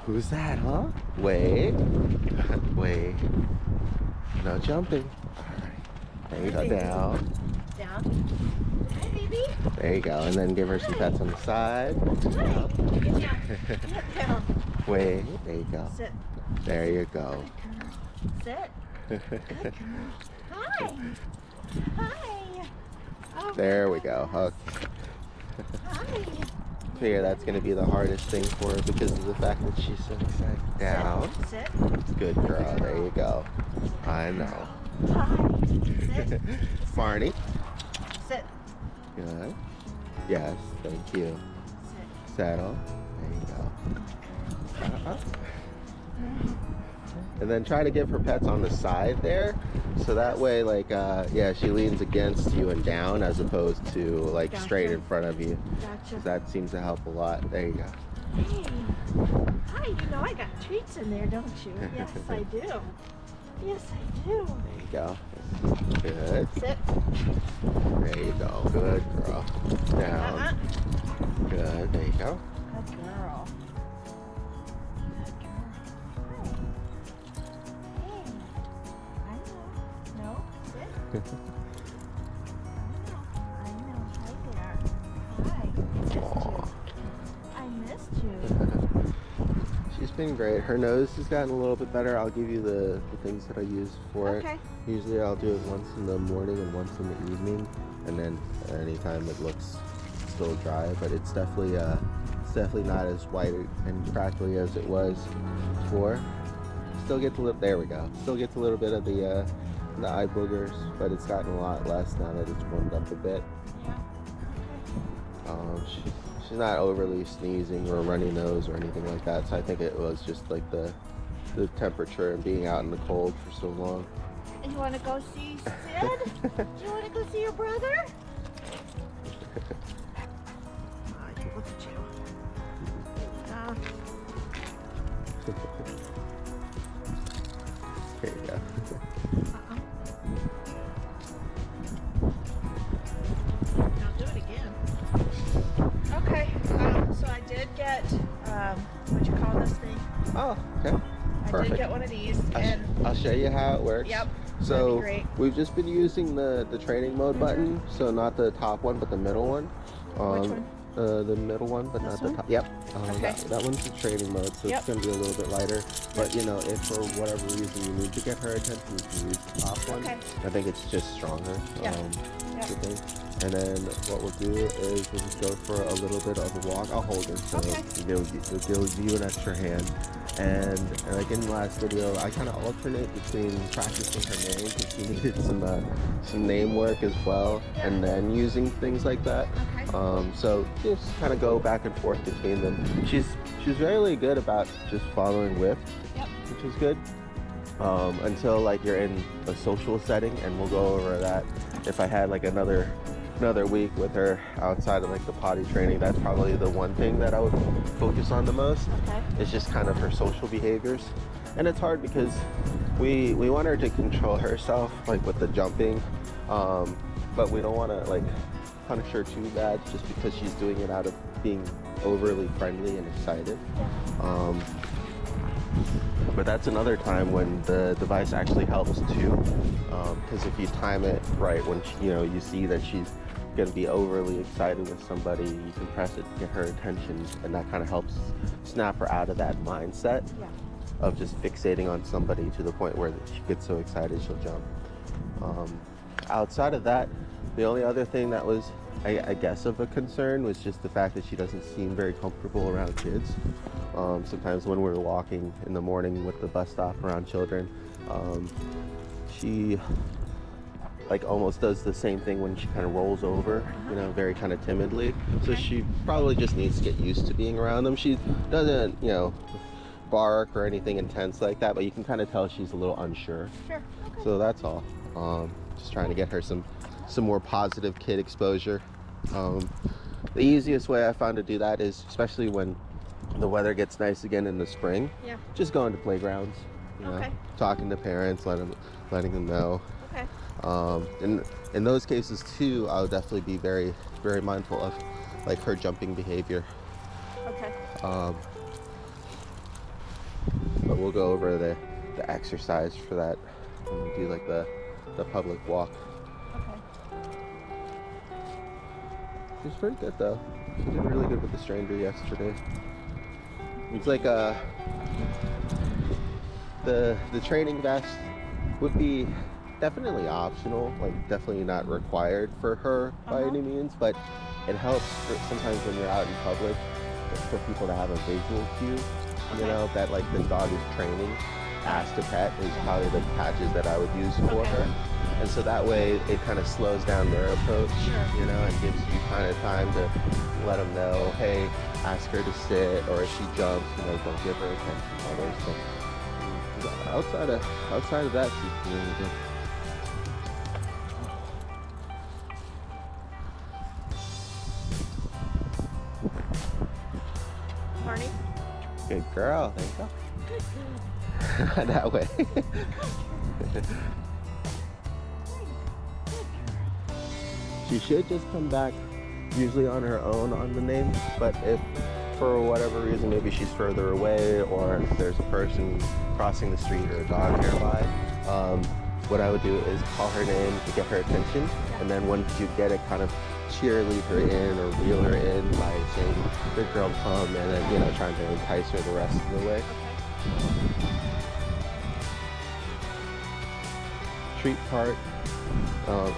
Who's that, huh? Wait. Wait. No jumping. Alright. There you go. Down. Down. Hi, baby. There you go. And then give her some pets on the side. Hi. Get down. Get down. Wait. There you go. Sit. There you go. Sit. Good girl. Hi. Hi. Oh, There we go. Okay. hi. Figure that's going to be the hardest thing for her because of the fact that she's so excited. Down. Sit. Good girl. There you go. I know. Hi. Sit. Marneigh. Sit. Good. Yes. Thank you. Sit. Settle. There you go. And then try to give her pets on the side there. So that way, like, yeah, she leans against you and down as opposed to, like, Gotcha. straight in front of you. Gotcha. That seems to help a lot. There you go. Hey. Hi, you know I got treats in there, don't you? Yes, I do. Yes, I do. There you go. Good. Sit. There you go. Good girl. Down. Good. There you go. Good girl. Good girl. Hi. Hey. I know. No? Sit. I know. Right there. Hi. I missed you. She's been great. Her nose has gotten a little bit better. I'll give you the things that I use for Okay. it. Usually I'll do it once in the morning and once in the evening, and then anytime it looks still dry. But it's definitely not as white and crackly as it was before. Still gets a little. There we go. Still gets a little bit of the eye boogers, but it's gotten a lot less now that it's warmed up a bit. She's not overly sneezing or runny nose or anything like that, so I think it was just like the temperature and being out in the cold for so long. And you want to go see Sid? You want to go see your brother? Look at you. There you go. Now do it again. Okay, so I did get, what you call this thing? Oh, okay. I Perfect. did get one of these, and I'll show you how it works. Yep, that'd So be great. we've just been using the training mode button, so not the top one, but the middle one. Which one? The middle one, but This not one? the top. Yep. Okay. That one's the training mode, so Yep. it's gonna be a little bit lighter. But you know, if for whatever reason you need to get her attention, you can use the top one. Okay. I think it's just stronger. Yeah. the thing. And then what we'll do is we'll just go for a little bit of a walk. I'll hold her, so Okay. it gives you an extra hand. And like in the last video, I kind of alternate between practicing her name because she needed some name work as well, and then using things like that. Okay. So just kind of go back and forth between them. She's really good about just following whip, Yep. which is good. Until like you're in a social setting, and we'll go over that. If I had like another week with her outside of like the potty training, that's probably the one thing that I would focus on the most. Okay. It's just kind of her social behaviors, and it's hard because we want her to control herself, like with the jumping, but we don't want to like punish her too bad just because she's doing it out of being overly friendly and excited. Yeah. But that's another time when the device actually helps too, because if you time it right, when you see that she's going to be overly excited with somebody, you can press it to get her attention, and that kind of helps snap her out of that mindset Yeah. of just fixating on somebody to the point where she gets so excited she'll jump. Outside of that, the only other thing that was I guess of a concern was just the fact that she doesn't seem very comfortable around kids. Sometimes when we're walking in the morning with the bus stop around children, she like almost does the same thing when she kind of rolls over, very kind of timidly. So she probably just needs to get used to being around them. She doesn't, bark or anything intense like that, but you can kind of tell she's a little unsure. Sure. Okay. So that's all. Just trying to get her some more positive kid exposure. The easiest way I found to do that is, especially when the weather gets nice again in the spring, Yeah. just going to playgrounds, Okay. talking to parents, letting them know. Okay. In those cases too, I would definitely be very, very mindful of like her jumping behavior. Okay. but we'll go over the exercise for that when we do like the public walk. Okay. She's pretty good though. She did really good with the stranger yesterday. It's like the training vest would be definitely optional, like definitely not required for her by any means, but it helps sometimes when you're out in public for people to have a visual cue, you know, that like this dog is training. Ask to pet is probably the patches that I would use for her. And so that way it kind of slows down their approach, you know, and gives you kind of time to let them know, hey, ask her to sit, or if she jumps, you know, don't give her attention, all those things. Outside of that, she's really good. Marneigh? Good girl. There you go. Good girl. That way. She should just come back usually on her own on the name, but if for whatever reason maybe she's further away or there's a person crossing the street or a dog nearby, what I would do is call her name to get her attention, and then once you get it, kind of cheerlead her in or reel her in by saying, good girl, come, and then, you know, trying to entice her the rest of the way. Treat part,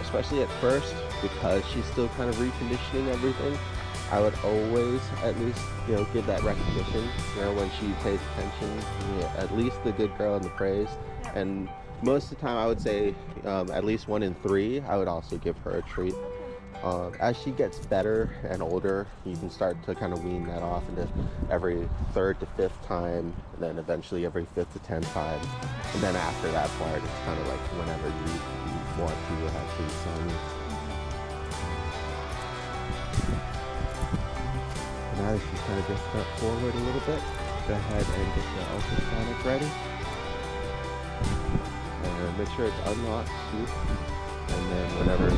especially at first, because she's still kind of reconditioning everything, I would always at least, you know, give that recognition, you know, when she pays attention, at least the good girl and the praise. And most of the time I would say at least 1 in 3, I would also give her a treat. As she gets better and older, you can start to kind of wean that off into every 3rd to 5th time, and then eventually every 5th to 10th time. And then after that part, it's kind of like whenever you want to have treats on you. Now that she's kind of just stepped forward a little bit, go ahead and get the ultrasonic ready. And make sure it's unlocked too. And then whenever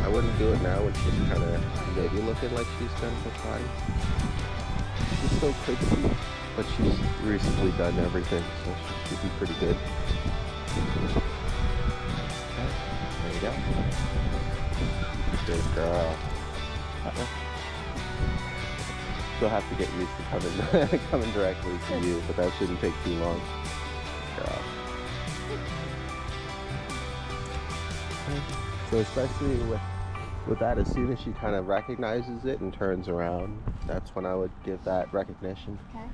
I wouldn't do it now when she's kind of maybe looking like she's done her potty. She still could be, but she's recently done everything, so she should be pretty good. Okay, there you go. Good girl. She'll have to get used to coming directly to you, but that shouldn't take too long. Good girl. So especially with that, as soon as she kind of recognizes it and turns around, that's when I would give that recognition. Okay.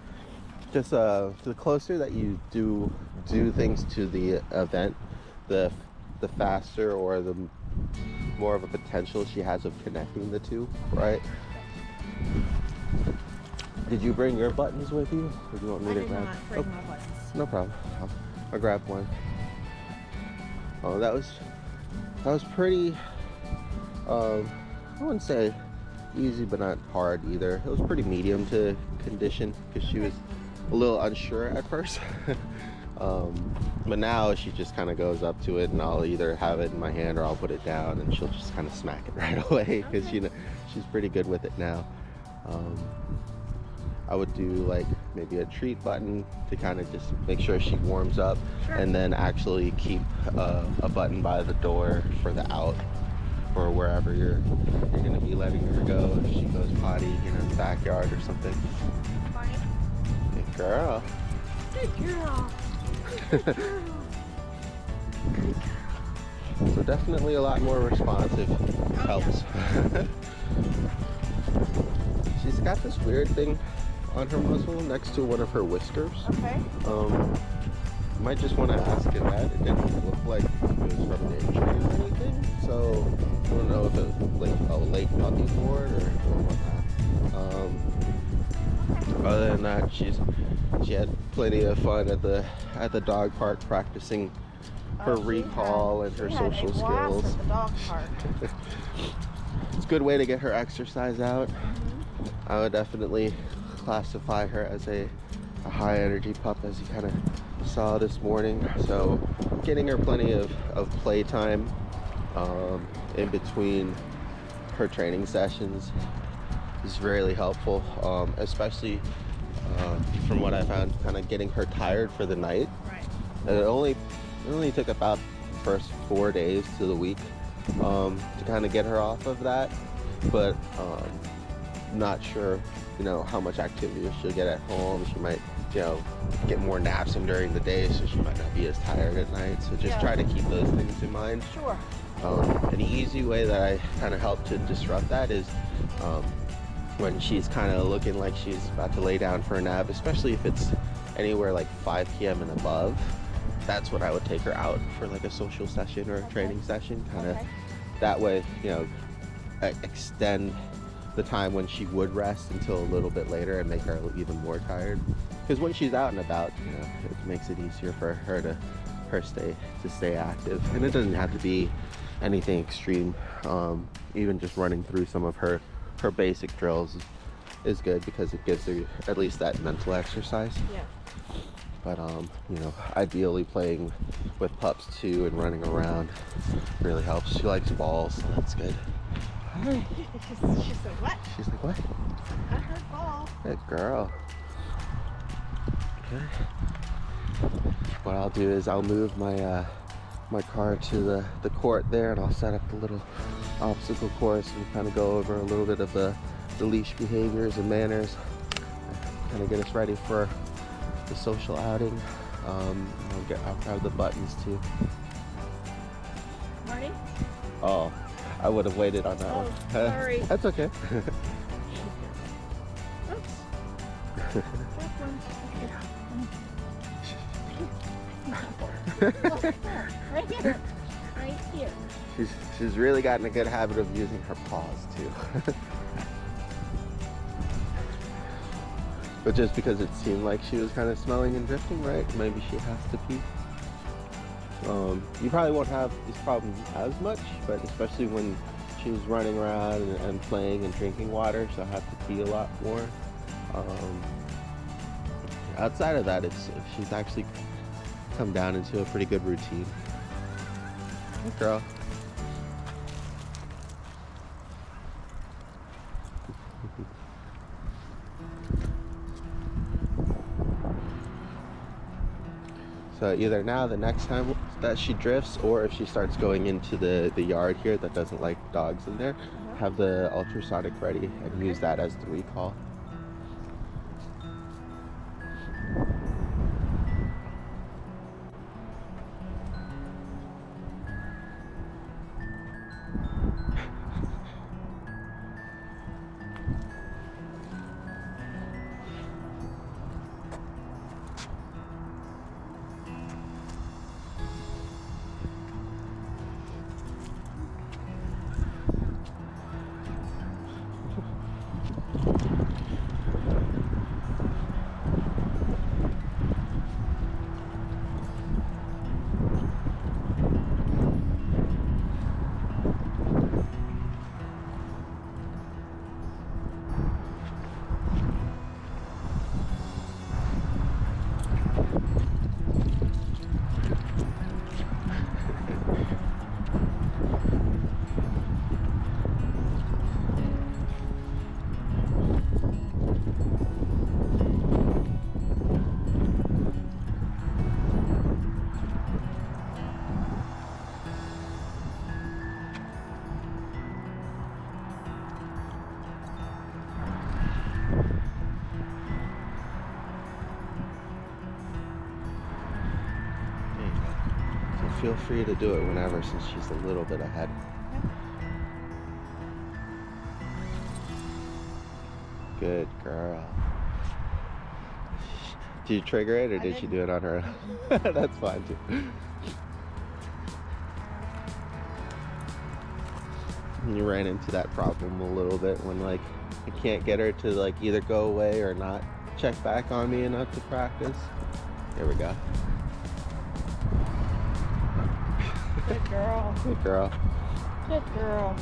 Just the closer that you do things to the event, the faster or the more of a potential she has of connecting the two, right? Did you bring your buttons with you? Or do you want me to grab? I did not bring my buttons. No problem. I'll grab one. Oh, that was pretty, I wouldn't say easy, but not hard either. It was pretty medium to condition because she was a little unsure at first. But now she just kind of goes up to it, and I'll either have it in my hand or I'll put it down, and she'll just kind of smack it right away because you know she's pretty good with it now. I would do like maybe a treat button to kind of just make sure she warms up, and then actually keep a button by the door for the out or wherever you're gonna be letting her go if she goes potty, you know, in the backyard or something. Fine. Good girl. Good girl. Good girl. So definitely a lot more responsive. Helps. Yeah. She's got this weird thing on her muzzle next to one of her whiskers. Okay. You might just want to ask it that. It didn't look like it was from an injury or anything, so I don't know if it was like a late puppy board or whatnot. Other than that, she had plenty of fun at the dog park practicing her recall and her social skills. At the dog park. It's a good way to get her exercise out. I would definitely classify her as a high energy pup, as you kind of saw this morning. So getting her plenty of playtime in between her training sessions is really helpful, especially from what I found, kind of getting her tired for the night. Right. And it only took about the first 4 days to the week to kind of get her off of that, but not sure, how much activity she'll get at home. She might, get more naps in during the day, so she might not be as tired at night. So just try to keep those things in mind. Sure. An easy way that I kind of help to disrupt that is when she's kind of looking like she's about to lay down for a nap, especially if it's anywhere like 5 p.m. and above. That's when I would take her out for like a social session or a training session, kind of that way, extend the time when she would rest until a little bit later and make her even more tired. Because when she's out and about, it makes it easier for her to stay active. And it doesn't have to be anything extreme. Even just running through some of her basic drills is good, because it gives her at least that mental exercise. Yeah. But ideally playing with pups too and running around really helps. She likes balls, so that's good. Hi. She said what? She's like, what? I heard ball. Good girl. Okay. What I'll do is I'll move my my car to the court there, and I'll set up the little obstacle course and kind of go over a little bit of the leash behaviors and manners, kind of get us ready for the social outing. I'll grab the buttons too. Marty? Oh, I would have waited on that one. Sorry. That's okay. Oops. Right here. Right here. She's really gotten a good habit of using her paws too. But just because it seemed like she was kind of smelling and drifting, right? Maybe she has to pee. You probably won't have this problem as much, but especially when she's running around and playing and drinking water, she'll have to pee a lot more. Outside of that, she's actually come down into a pretty good routine. Hey, girl. So either now, the next time that she drifts, or if she starts going into the yard here that doesn't like dogs in there, have the ultrasonic ready and use that as the recall. Feel free to do it whenever, since she's a little bit ahead. Good girl. Did you trigger it, or did she do it on her own? That's fine too. You ran into that problem a little bit when I can't get her to either go away or not check back on me enough to practice. There we go. Good girl. Good girl. Good girl.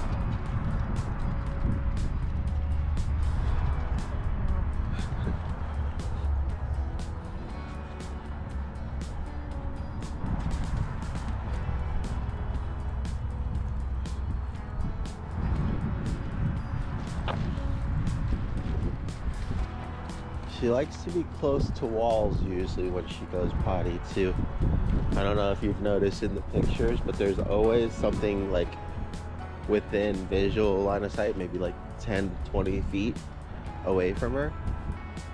She likes to be close to walls usually when she goes potty too. I don't know if you've noticed in the pictures, but there's always something like within visual line of sight, maybe like 10 to 20 feet away from her.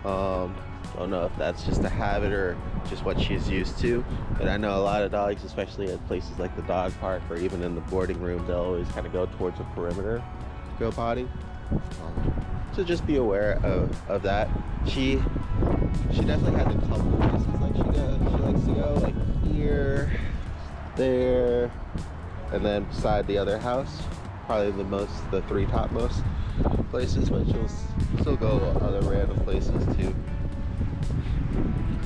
Don't know if that's just a habit or just what she's used to, but I know a lot of dogs, especially at places like the dog park or even in the boarding room, they'll always kind of go towards a perimeter to go potty. So just be aware of that. She definitely has a couple places like she likes to go like here, there, and then beside the other house. Probably the three topmost places, but she'll still go other random places too.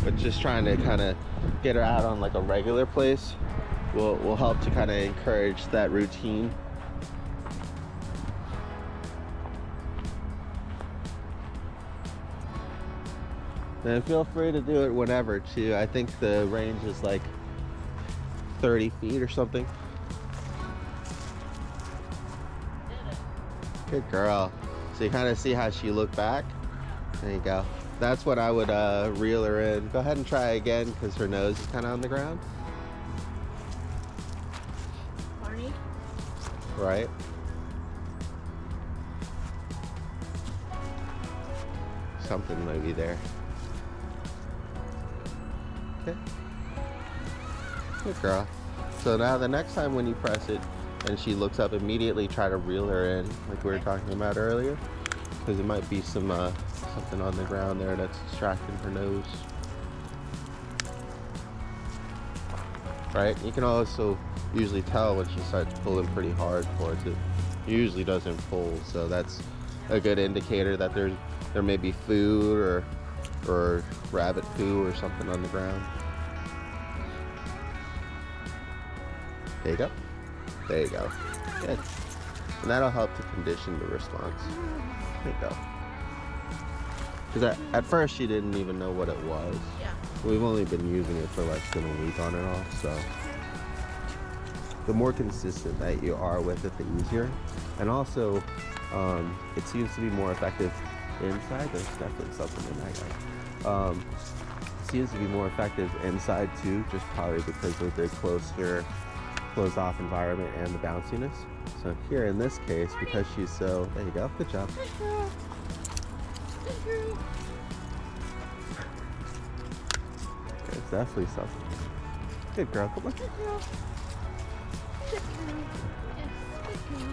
But just trying to kind of get her out on like a regular place will help to kind of encourage that routine. And feel free to do it whenever too. I think the range is like 30 feet or something. Good girl. So you kind of see how she looked back. There you go. That's what I would reel her in. Go ahead and try again because her nose is kind of on the ground. Marneigh? Right. Something might be there. Okay. Good girl. So now the next time when you press it and she looks up, immediately try to reel her in like we were talking about earlier, because it might be some something on the ground there that's distracting her nose. Right? You can also usually tell when she starts pulling pretty hard towards it. It usually doesn't pull, so that's a good indicator that there may be food or rabbit poo or something on the ground. There you go. There you go. Good. And that'll help to condition the response. There you go. Because at first she didn't even know what it was. Yeah. We've only been using it for less than a week on and off, so the more consistent that you are with it, the easier. And also, it seems to be more effective inside. There's definitely something in that guy. It seems to be more effective inside too, just probably because of the closed off environment and the bounciness. So here in this case, because she's so, there you go, good job. It's definitely something. Good girl, come on. Good girl. Good girl. Yes, good girl.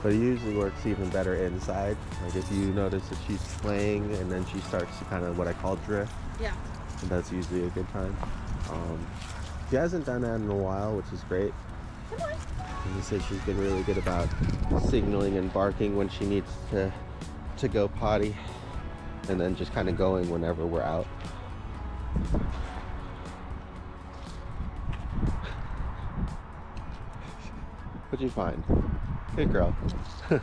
But it usually works even better inside. Like if you notice that she's playing and then she starts to kind of what I call drift. Yeah. And that's usually a good time. She hasn't done that in a while, which is great. Come on. As I said, she's been really good about signaling and barking when she needs to go potty, and then just kind of going whenever we're out. What'd you find? Good girl. You're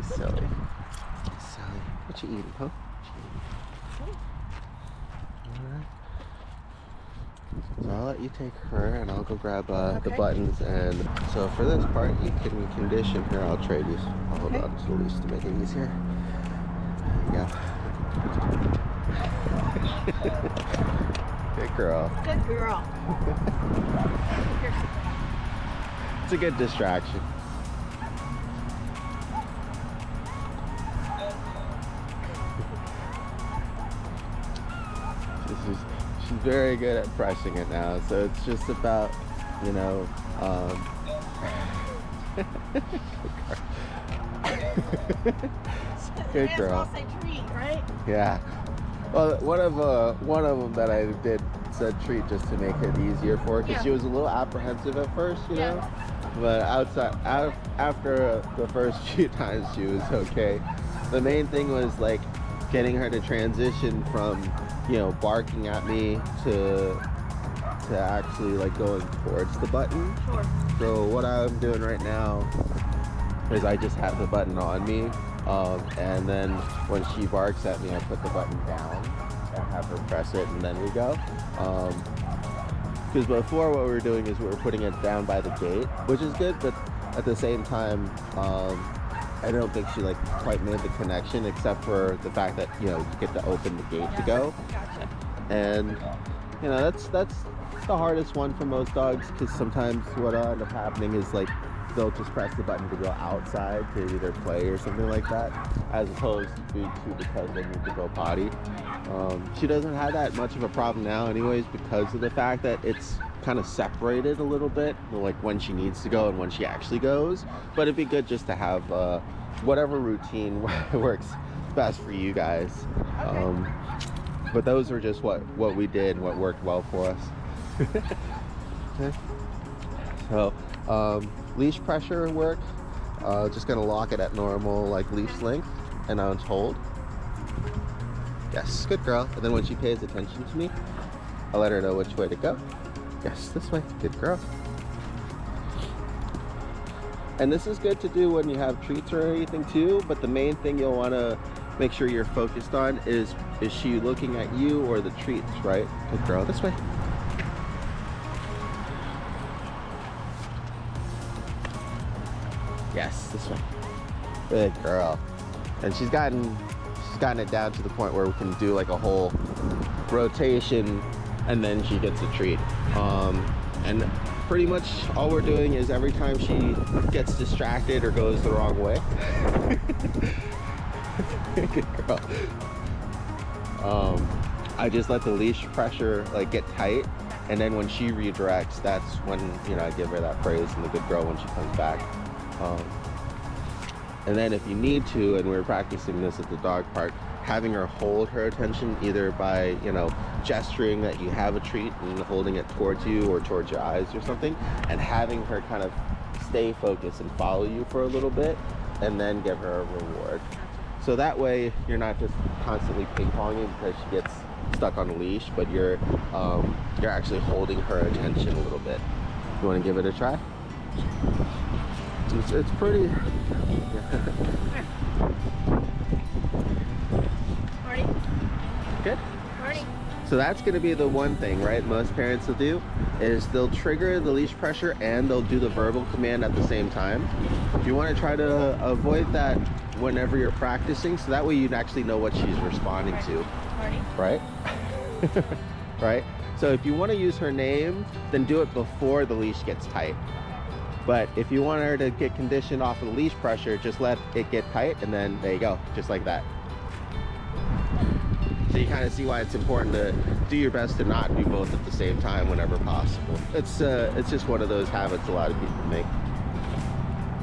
silly. You're silly. What you eating, huh? Alright. So I'll let you take her and I'll go grab the buttons. And so for this part, you can condition her. I'll trade you. I'll hold on to the leash to make it easier. There you go. Good girl. Good girl. It's a good distraction. She's very good at pressing it now, so it's just about, you know, good girl. Say treat, right? Yeah. Well, one of them that I did said treat just to make it easier for her, because she was a little apprehensive at first, you know. But after the first few times, she was okay. The main thing was like getting her to transition from, you know, barking at me to actually like going towards the button. Sure. So what I'm doing right now is I just have the button on me, and then when she barks at me, I put the button down and have her press it, and then we go. Because before, what we were doing is we were putting it down by the gate, which is good, but at the same time, I don't think she like quite made the connection, except for the fact that, you know, you get to open the gate to go. Gotcha. And you know, that's the hardest one for most dogs, because sometimes what'll end up happening is like they'll just press the button to go outside to either play or something like that, as opposed to because they need to go potty. She doesn't have that much of a problem now anyways, because of the fact that it's kind of separated a little bit, like when she needs to go and when she actually goes. But it'd be good just to have whatever routine works best for you guys. Okay. But those are just what we did and what worked well for us. Okay. So leash pressure work, just gonna lock it at normal like leash length, and now it's hold. Yes, good girl. And then when she pays attention to me, I'll let her know which way to go. Yes, this way. Good girl. And this is good to do when you have treats or anything too, but the main thing you'll want to make sure you're focused on is she looking at you or the treats, right? Good girl. This way. Yes, this way. Good girl. And she's gotten it down to the point where we can do like a whole rotation and then she gets a treat. And pretty much all we're doing is every time she gets distracted or goes the wrong way, good girl, I just let the leash pressure like get tight, and then when she redirects, that's when, you know, I give her that praise and the good girl when she comes back. And then if you need to, and we're practicing this at the dog park, having her hold her attention either by, you know, gesturing that you have a treat and holding it towards you or towards your eyes or something, and having her kind of stay focused and follow you for a little bit, and then give her a reward. So that way you're not just constantly ping-ponging because she gets stuck on a leash, but you're actually holding her attention a little bit. You want to give it a try? It's pretty. Marty. Good. Marty. So that's going to be the one thing, right? Most parents will do is they'll trigger the leash pressure and they'll do the verbal command at the same time. You want to try to avoid that whenever you're practicing, so that way you actually know what she's responding to. Marty. Right? Right? So if you want to use her name, then do it before the leash gets tight. But if you want her to get conditioned off of the leash pressure, just let it get tight, and then there you go, just like that. So you kind of see why it's important to do your best to not do both at the same time whenever possible. It's just one of those habits a lot of people make.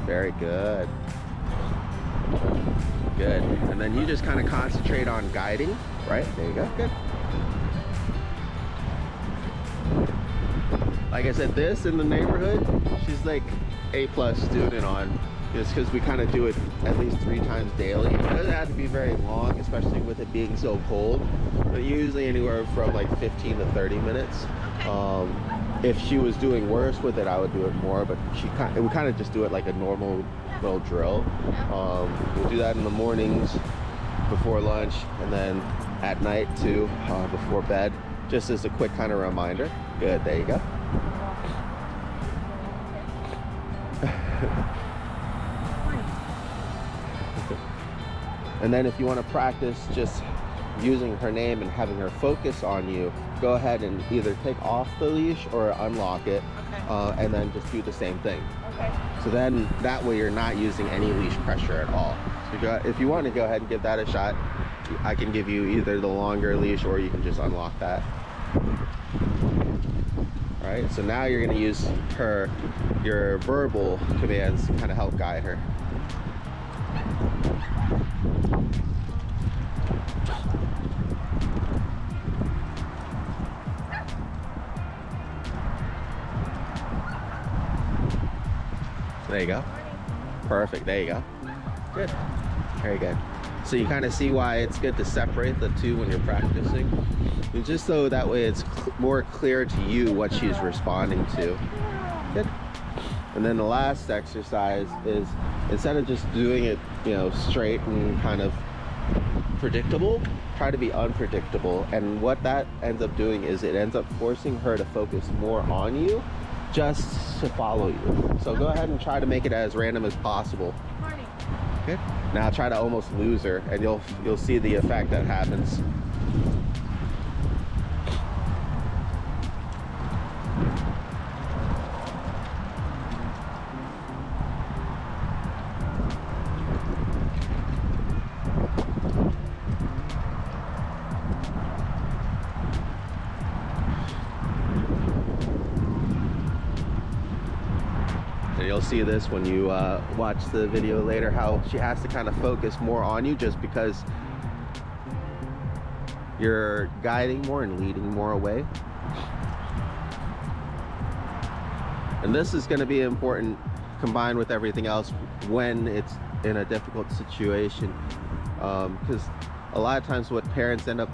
Very good. Good. And then you just kind of concentrate on guiding, right? There you go. Good. Like I said, this in the neighborhood, she's like A+ student on, just because we kind of do it at least 3 times daily. It doesn't have to be very long, especially with it being so cold, but usually anywhere from like 15 to 30 minutes. If she was doing worse with it, I would do it more, but we kind of just do it like a normal little drill. We'll do that in the mornings before lunch, and then at night too, before bed, just as a quick kind of reminder. Good, there you go. And then if you want to practice just using her name and having her focus on you, go ahead and either take off the leash or unlock it, Okay. and then just do the same thing. Okay. So then that way you're not using any leash pressure at all. So if you want to go ahead and give that a shot, I can give you either the longer leash or you can just unlock that. All right, so now you're going to use your verbal commands to kind of help guide her. There you go. Perfect. There you go. Good. Very good. So you kind of see why it's good to separate the two when you're practicing, and just so that way it's more clear to you what she's responding to. Good. And then the last exercise is, instead of just doing it, you know, straight and kind of predictable, try to be unpredictable. And what that ends up doing is it ends up forcing her to focus more on you, just to follow you. So go ahead and try to make it as random as possible. Marty. Good. Now try to almost lose her, and you'll see the effect that happens. And you'll see this when you watch the video later, how she has to kind of focus more on you just because you're guiding more and leading more away. And this is going to be important combined with everything else when it's in a difficult situation, because a lot of times what parents end up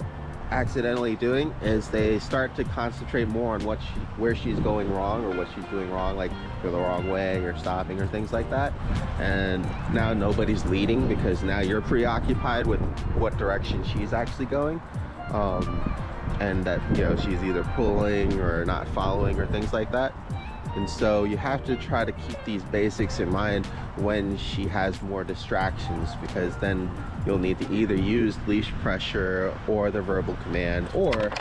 accidentally doing is they start to concentrate more on where she's going wrong or what she's doing wrong, like go the wrong way or stopping or things like that, and now nobody's leading because now you're preoccupied with what direction she's actually going, and that, you know, she's either pulling or not following or things like that. And so you have to try to keep these basics in mind when she has more distractions, because then you'll need to either use leash pressure or the verbal command, or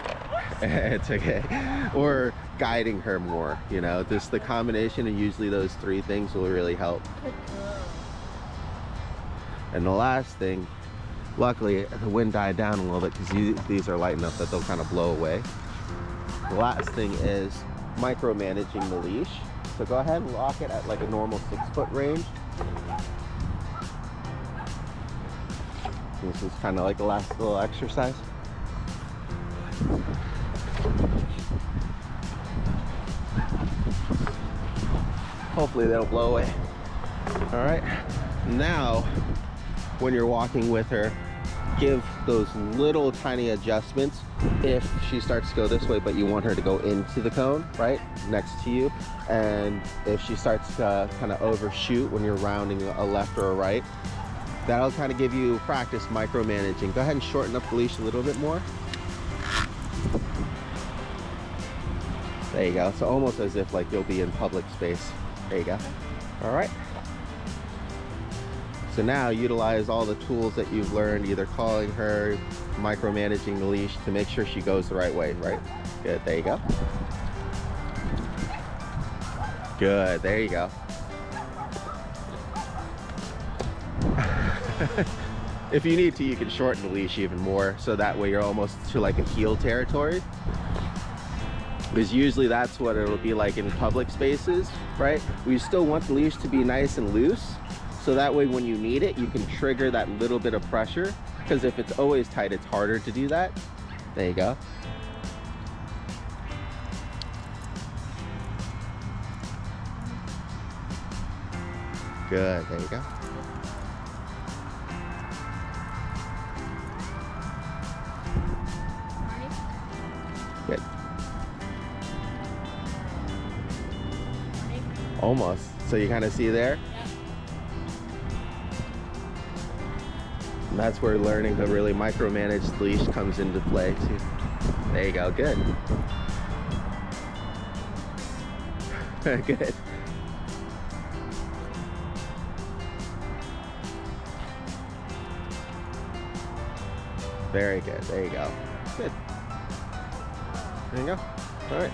it's okay, or guiding her more. You know, just the combination of usually those three things will really help. And the last thing, luckily the wind died down a little bit because these are light enough that they'll kind of blow away. The last thing is micromanaging the leash. So go ahead and lock it at like a normal 6-foot range. This is kind of like the last little exercise. Hopefully they don't blow away. All right, now when you're walking with her, give those little tiny adjustments if she starts to go this way but you want her to go into the cone right next to you, and if she starts to kind of overshoot when you're rounding a left or a right, that'll kind of give you practice micromanaging. Go ahead and shorten up the leash a little bit more. There you go. So almost as if like you'll be in public space. There you go. All right. So now utilize all the tools that you've learned, either calling her, micromanaging the leash to make sure she goes the right way, right? Good, there you go. Good, there you go. If you need to, you can shorten the leash even more, so that way you're almost to like a heel territory. Because usually that's what it'll be like in public spaces, right? We still want the leash to be nice and loose, so that way when you need it, you can trigger that little bit of pressure, because if it's always tight, it's harder to do that. There you go. Good, there you go. Good. Almost. So you kind of see there? And that's where learning to really micromanage the leash comes into play too. There you go, good. Good. Very good, there you go. Good. There you go. All right.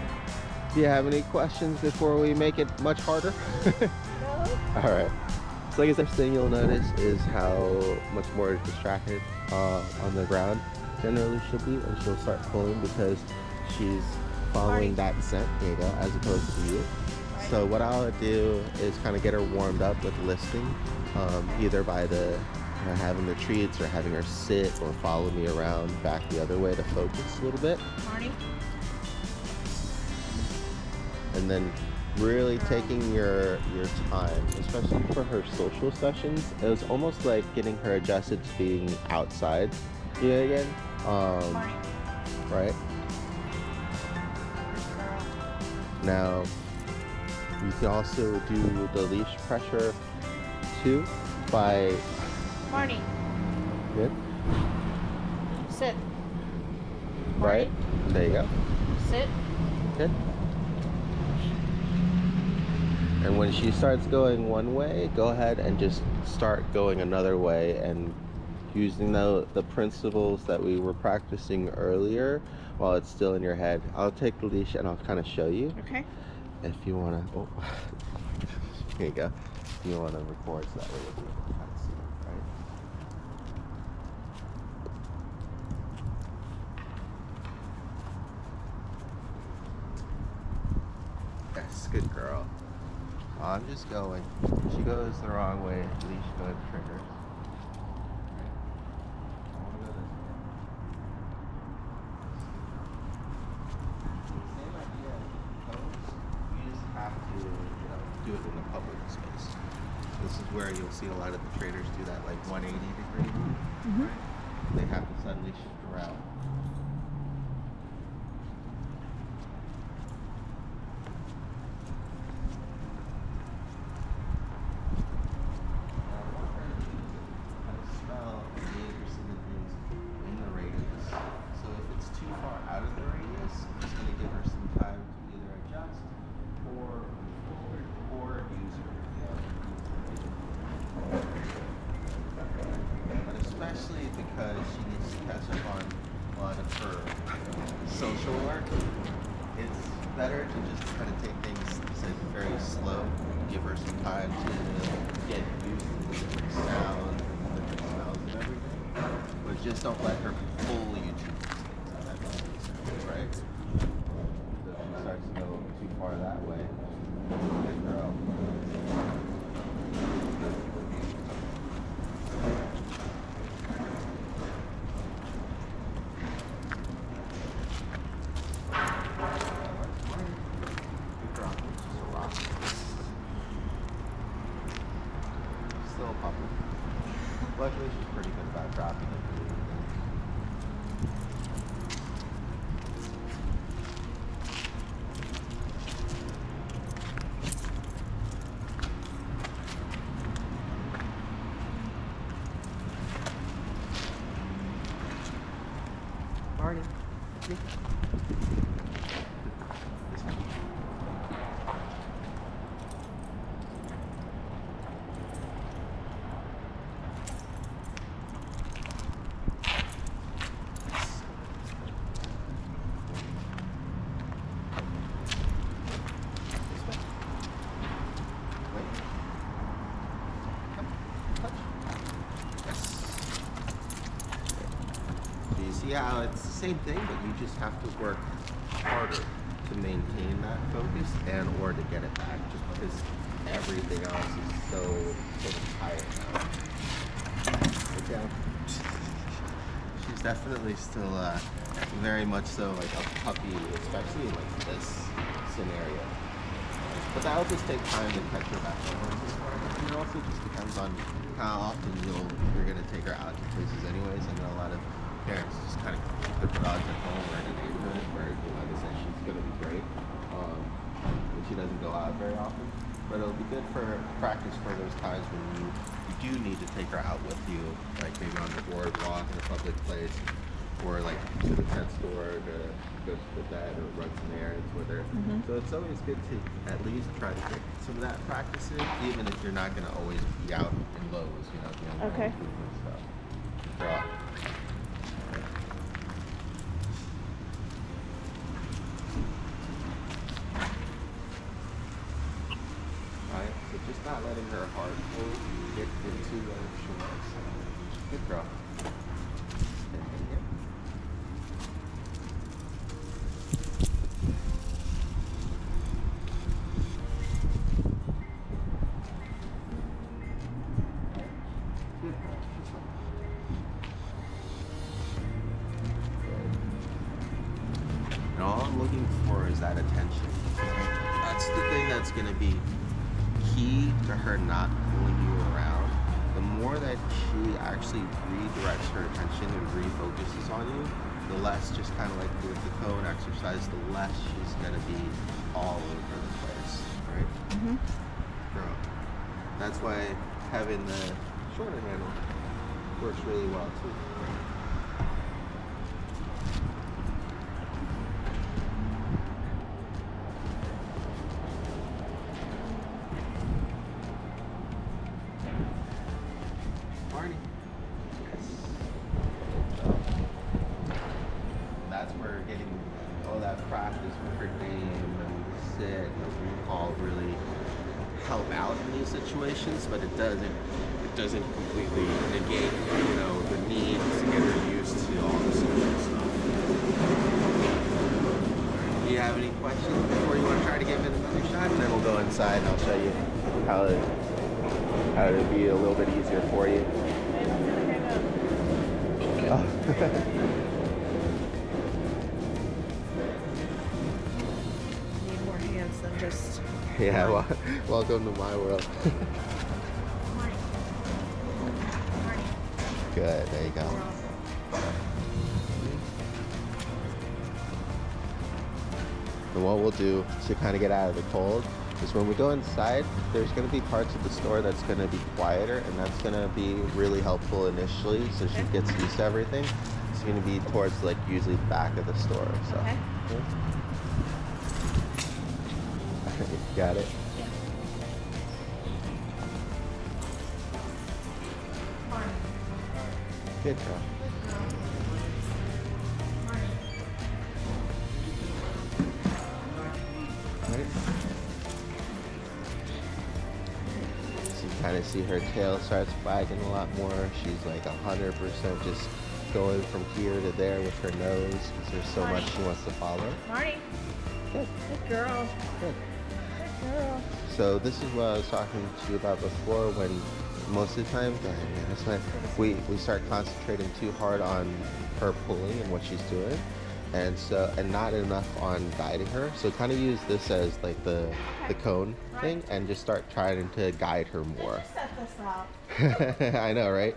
Do you have any questions before we make it much harder? No. All right. So I guess the first thing you'll notice is how much more distracted on the ground generally she'll be, and she'll start pulling because she's following that scent, there you go, as opposed to you. So what I'll do is kind of get her warmed up with listing, either by having the treats or having her sit or follow me around back the other way to focus a little bit. Marnie? And then really taking your time, especially for her social sessions. It was almost like getting her adjusted to being outside again. Right? Now, you can also do the leash pressure too by... Marnie. Good. Sit. Right? There you go. Sit. Good. And when she starts going one way, go ahead and just start going another way and using the principles that we were practicing earlier while it's still in your head. I'll take the leash and I'll kind of show you. Okay. If you want to, oh, here you go. If you want to record so that way you'll be able to kind of see, right? Yes, good girl. I'm just going. She goes the wrong way. Leash going trigger. Same idea. You just have to, do it in a public space. This is where you'll see a lot of the traders do that, like 180-degree move. Mm-hmm. Right? They have to suddenly shift around. Especially because she needs to catch up on a lot of her social work. It's better to just kind of take things very slow, give her some time to get used to the different sounds and different smells and everything. But just don't let her pull you to these things, if that makes sense, right? So if she starts to go too far that way, good girl. Luckily, she's pretty good about dropping it. Marneigh. See how it's the same thing, but you just have to work harder to maintain that focus and or to get it back, just because everything else is so sort of tired now. Look down. She's definitely still very much so like a puppy, especially in like this scenario. But that'll just take time to catch her back up. And it also just depends on how often you're gonna take her out to places anyways. I know a lot of parents just kind of keep their dogs at home or in a neighborhood where, like I said, she's going to be great. And she doesn't go out very often. But it'll be good for practice for those times when you do need to take her out with you, like maybe on the boardwalk in a public place, or like to the pet store to go to the vet or run some errands with her. Mm-hmm. So it's always good to at least try to get some of that practice in, even if you're not going to always be out in Lowe's, doing Okay. stuff. Girl. So just not letting her heart get into where she wants. Good girl. And all I'm looking for is that attention. That's the thing that's going to be key to her not pulling you around. The more that she actually redirects her attention and refocuses on you, the less, just kind of like with the cone exercise, the less she's going to be all over the place, right? Mm-hmm. Girl. That's why having the shorter handle works really well too. practice with her name and sit and all really help out in these situations, but it doesn't completely negate, you know, the need to get her used to all the social stuff. Do you have any questions before you want to try to give it another shot? And then we'll go inside and I'll show you how to be a little bit easier for you. Oh. Need more hands than just. Yeah, well, welcome to my world. Good, there you go. And what we'll do to kind of get out of the cold is when we go inside, there's going to be parts of the store that's going to be quieter, and that's going to be really helpful initially so she gets used to everything. It's going to be towards like usually the back of the store. So. Okay. Got it? Yeah. Good girl. Right. So you kind of see her tail starts wagging a lot more. She's like 100% just going from here to there with her nose because there's so much she wants to follow. Marneigh. Good. Good girl. Good. Good girl. So this is what I was talking to you about before when most of the time, go ahead, man, that's fine. We start concentrating too hard on her pulling and what she's doing. And not enough on guiding her. So kind of use this as like the cone thing and just start trying to guide her more. Set this up. I know, right?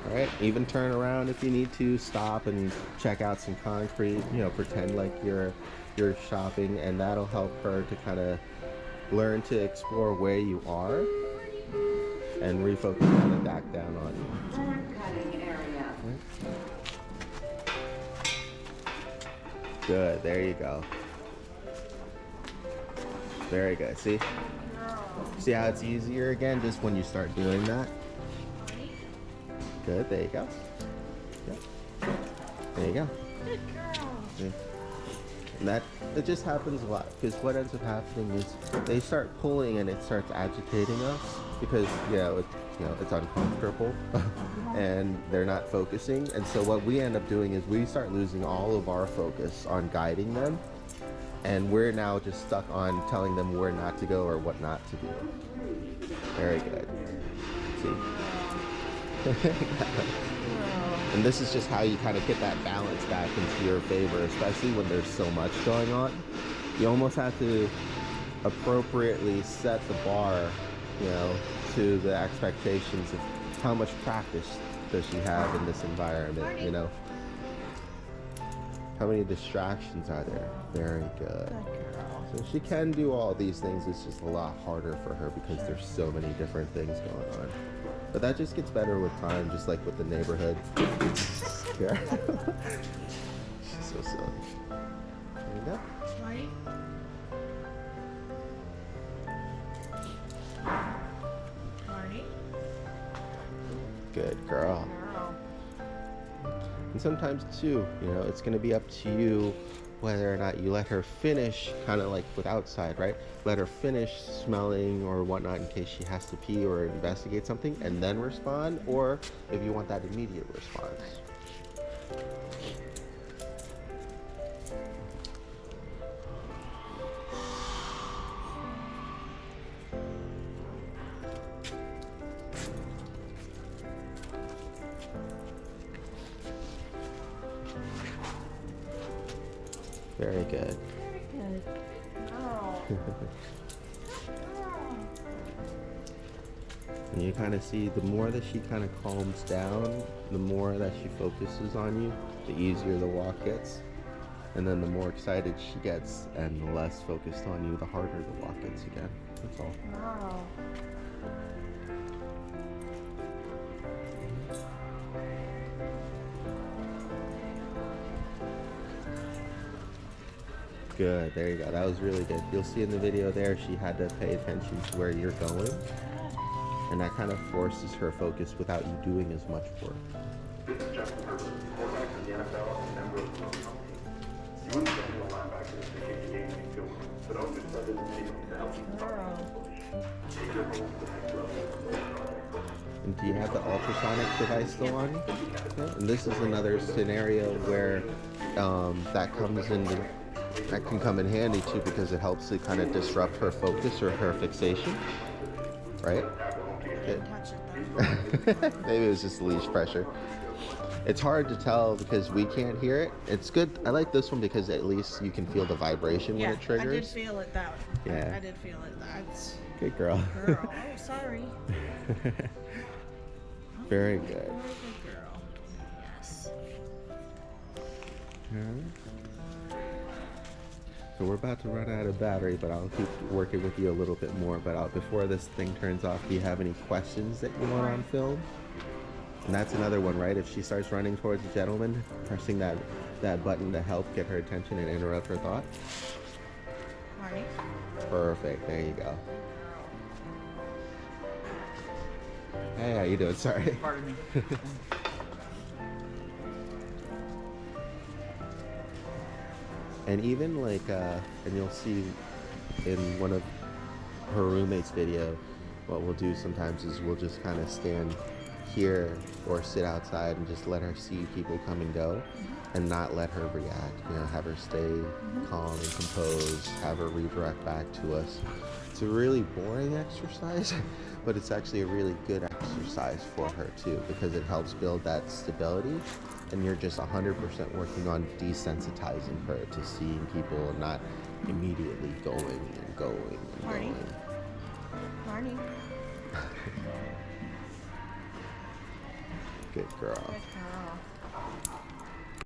All right, even turn around if you need to, stop and check out some concrete, you know, pretend like you're shopping, and that'll help her to kind of learn to explore where you are and refocus kind of back down on you. Good, there you go. Very good. See how it's easier again just when you start doing that? Good, there you go. Yep. There you go. Good girl. Yeah. And it just happens a lot because what ends up happening is they start pulling and it starts agitating us because it's uncomfortable and they're not focusing, and so what we end up doing is we start losing all of our focus on guiding them, and we're now just stuck on telling them where not to go or what not to do. Very good. See? And this is just how you kind of get that balance back into your favor, especially when there's so much going on. You almost have to appropriately set the bar, you know, to the expectations of how much practice does she have in this environment, you know? How many distractions are there? Very good. So she can do all these things, it's just a lot harder for her because there's so many different things going on. But that just gets better with time, just like with the neighborhood. Yeah. She's so silly. There you go. Marneigh. Marneigh. Good girl. And sometimes too, you know, it's gonna be up to you whether or not you let her finish, kind of like with outside, right? Let her finish smelling or whatnot in case she has to pee or investigate something and then respond, or if you want that immediate response. Very good. Very good. Girl. And you kind of see the more that she kind of calms down, the more that she focuses on you, the easier the walk gets. And then the more excited she gets and the less focused on you, the harder the walk gets again. That's all. Wow. Good, there you go. That was really good. You'll see in the video there, she had to pay attention to where you're going. And that kind of forces her focus without you doing as much work. This is Justin Herbert, quarterback for the NFL and member of the company. You wouldn't get to a linebacker if they kick the game in field goal, but always started the team to help you take your home to the next level. And do you have the ultrasonic device still on? Yeah. And this is another scenario where that can come in handy too, because it helps to kind of disrupt her focus or her fixation, right? Touch it though. Maybe it was just leash pressure. It's hard to tell because we can't hear it. It's good. I like this one because at least you can feel the vibration when it triggers. I did feel it that. Yeah. I did feel it. That's Good girl. girl. Oh, sorry. Very good. Very good girl. Yes. So we're about to run out of battery, but I'll keep working with you a little bit more. But before this thing turns off, do you have any questions that you want on film? And that's another one, right? If she starts running towards the gentleman, pressing that button to help get her attention and interrupt her thought. Marneigh. Perfect. There you go. Hey, how you doing? Sorry. Pardon me. And even like, and you'll see in one of her roommate's video, what we'll do sometimes is we'll just kind of stand here or sit outside and just let her see people come and go and not let her react. You know, have her stay calm and composed, have her redirect back to us. It's a really boring exercise, but it's actually a really good exercise for her too, because it helps build that stability, and you're just 100% working on desensitizing her to seeing people and not immediately going and going and Marneigh. going. Marneigh. Good girl. Good girl.